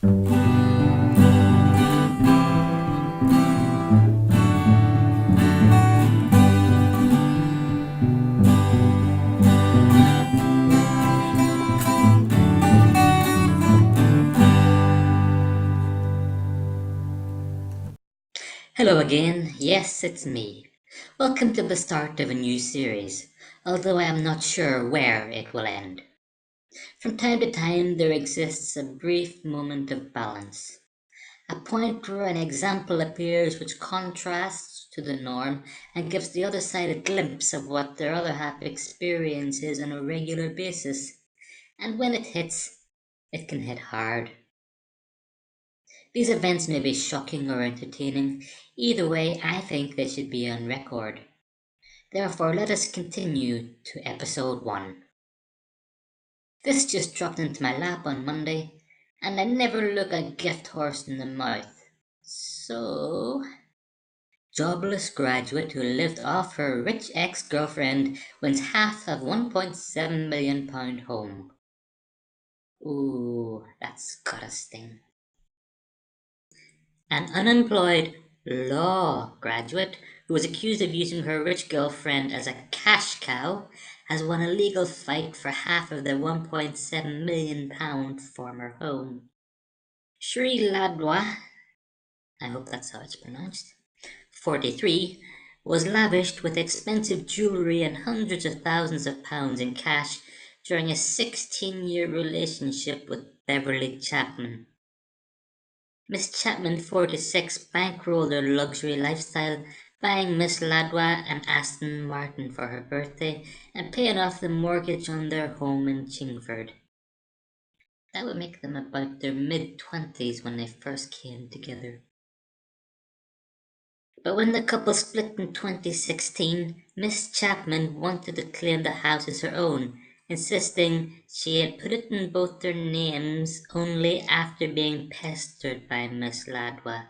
Hello again, yes, it's me. Welcome to the start of a new series, although I am not sure where it will end. From time to time, there exists a brief moment of balance, a point where an example appears which contrasts to the norm and gives the other side a glimpse of what their other half experiences on a regular basis. And when it hits, it can hit hard. These events may be shocking or entertaining. Either way, I think they should be on record. Therefore, let us continue to episode 1. This just dropped into my lap on Monday, and I never look a gift horse in the mouth. So, jobless graduate who lived off her rich ex-girlfriend wins half of £1.7 million home. Ooh, that's gotta sting. An unemployed law graduate who was accused of using her rich girlfriend as a cash cow has won a legal fight for half of their £1.7 million former home. Sri Ladwa, I hope that's how it's pronounced, 43, was lavished with expensive jewellery and hundreds of thousands of pounds in cash during a 16-year relationship with Beverly Chapman. Miss Chapman, 46, bankrolled her luxury lifestyle, buying Miss Ladwa an Aston Martin for her birthday and paying off the mortgage on their home in Chingford. That would make them about their mid-20s when they first came together. But when the couple split in 2016, Miss Chapman wanted to claim the house as her own, insisting she had put it in both their names only after being pestered by Miss Ladwa.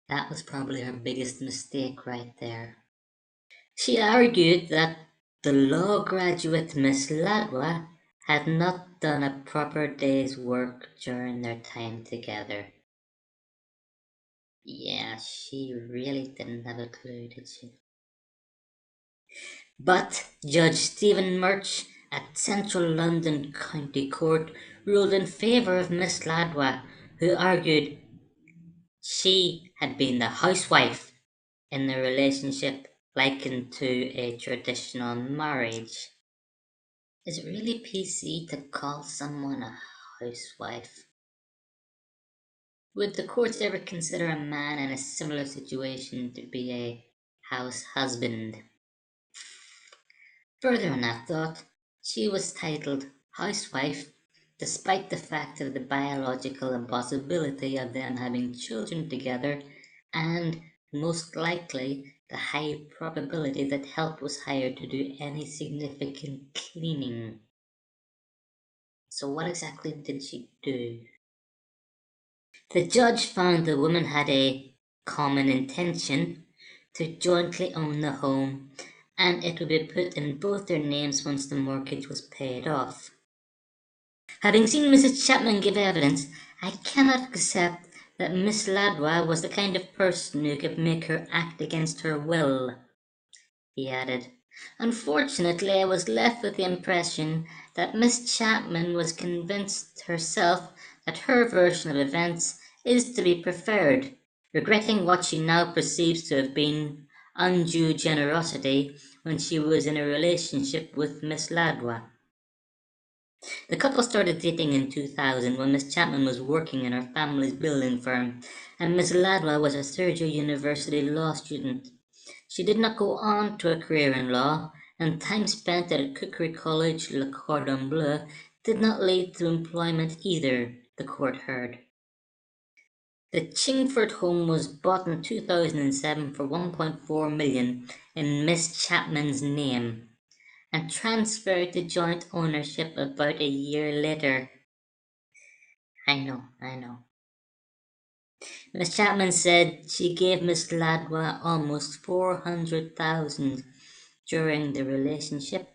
That was probably her biggest mistake right there. She argued that the law graduate Miss Ladwa had not done a proper day's work during their time together. Yeah, she really didn't have a clue, did she? But Judge Stephen Murch at Central London County Court ruled in favour of Miss Ladwa, who argued she had been the housewife in the relationship likened to a traditional marriage. Is it really PC to call someone a housewife? Would the courts ever consider a man in a similar situation to be a house husband? Further on that thought, she was titled housewife despite the fact of the biological impossibility of them having children together and, most likely, the high probability that help was hired to do any significant cleaning. So what exactly did she do? The judge found the woman had a common intention to jointly own the home, and it would be put in both their names once the mortgage was paid off. Having seen Mrs. Chapman give evidence, I cannot accept that Miss Ladwa was the kind of person who could make her act against her will, he added. Unfortunately, I was left with the impression that Miss Chapman was convinced herself that her version of events is to be preferred, regretting what she now perceives to have been undue generosity when she was in a relationship with Miss Ladwa. The couple started dating in 2000 when Miss Chapman was working in her family's building firm and Miss Ladwa was a third-year university law student. She did not go on to a career in law, and time spent at a cookery college, Le Cordon Bleu, did not lead to employment either, the court heard. The Chingford home was bought in 2007 for $1.4 million in Miss Chapman's name and transferred to joint ownership about a year later. I know. Miss Chapman said she gave Miss Ladwa almost $400,000 during the relationship,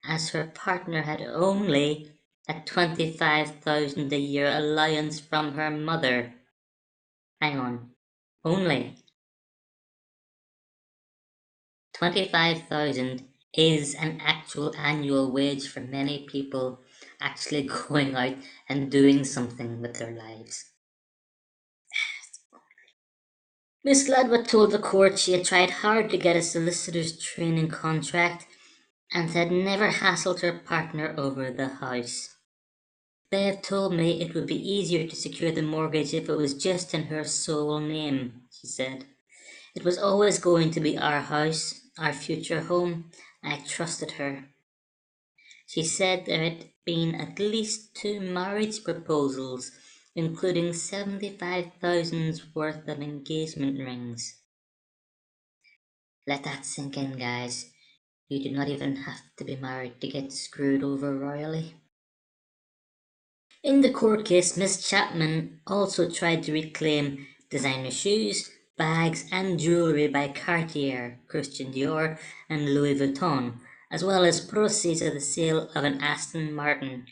as her partner had only a 25,000 a year allowance from her mother. Hang on. Only 25,000 is an actual annual wage for many people actually going out and doing something with their lives. Miss Ladwa told the court she had tried hard to get a solicitor's training contract and had never hassled her partner over the house. They have told me it would be easier to secure the mortgage if it was just in her sole name, she said. It was always going to be our house, our future home. I trusted her. She said there had been at least 2 marriage proposals, including 75,000's worth of engagement rings. Let that sink in, guys. You do not even have to be married to get screwed over royally. In the court case, Miss Chapman also tried to reclaim designer shoes, bags, and jewellery by Cartier, Christian Dior, and Louis Vuitton, as well as proceeds of the sale of an Aston Martin.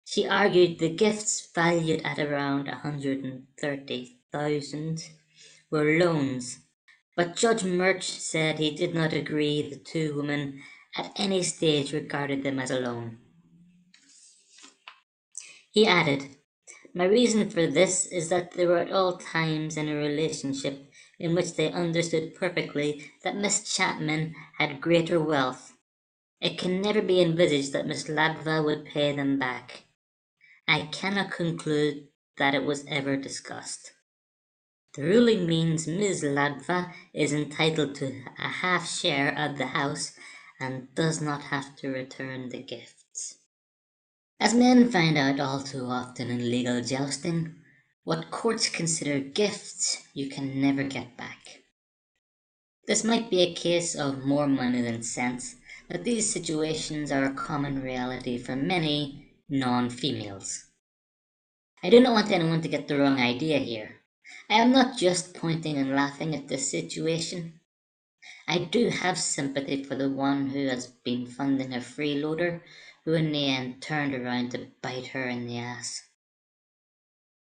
She argued the gifts, valued at around 130,000, were loans, but Judge Murch said he did not agree the two women at any stage regarded them as a loan. He added, "My reason for this is that they were at all times in a relationship in which they understood perfectly that Miss Chapman had greater wealth. It can never be envisaged that Miss Ladva would pay them back. I cannot conclude that it was ever discussed. The ruling means Ms. Ladva is entitled to a half share of the house and does not have to return the gifts." As men find out all too often in legal jousting, what courts consider gifts you can never get back. This might be a case of more money than sense, but these situations are a common reality for many non-females. I do not want anyone to get the wrong idea here. I am not just pointing and laughing at this situation. I do have sympathy for the one who has been funding a freeloader who in the end turned around to bite her in the ass.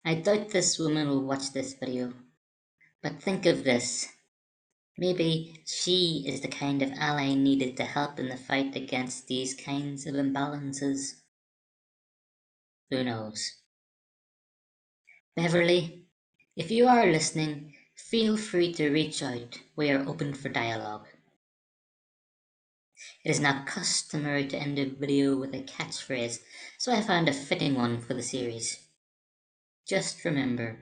I doubt this woman will watch this video, but think of this. Maybe she is the kind of ally needed to help in the fight against these kinds of imbalances. Who knows? Beverly, if you are listening, feel free to reach out. We are open for dialogue. It is not customary to end a video with a catchphrase, so I found a fitting one for the series. Just remember,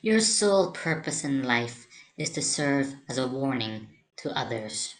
your sole purpose in life is to serve as a warning to others.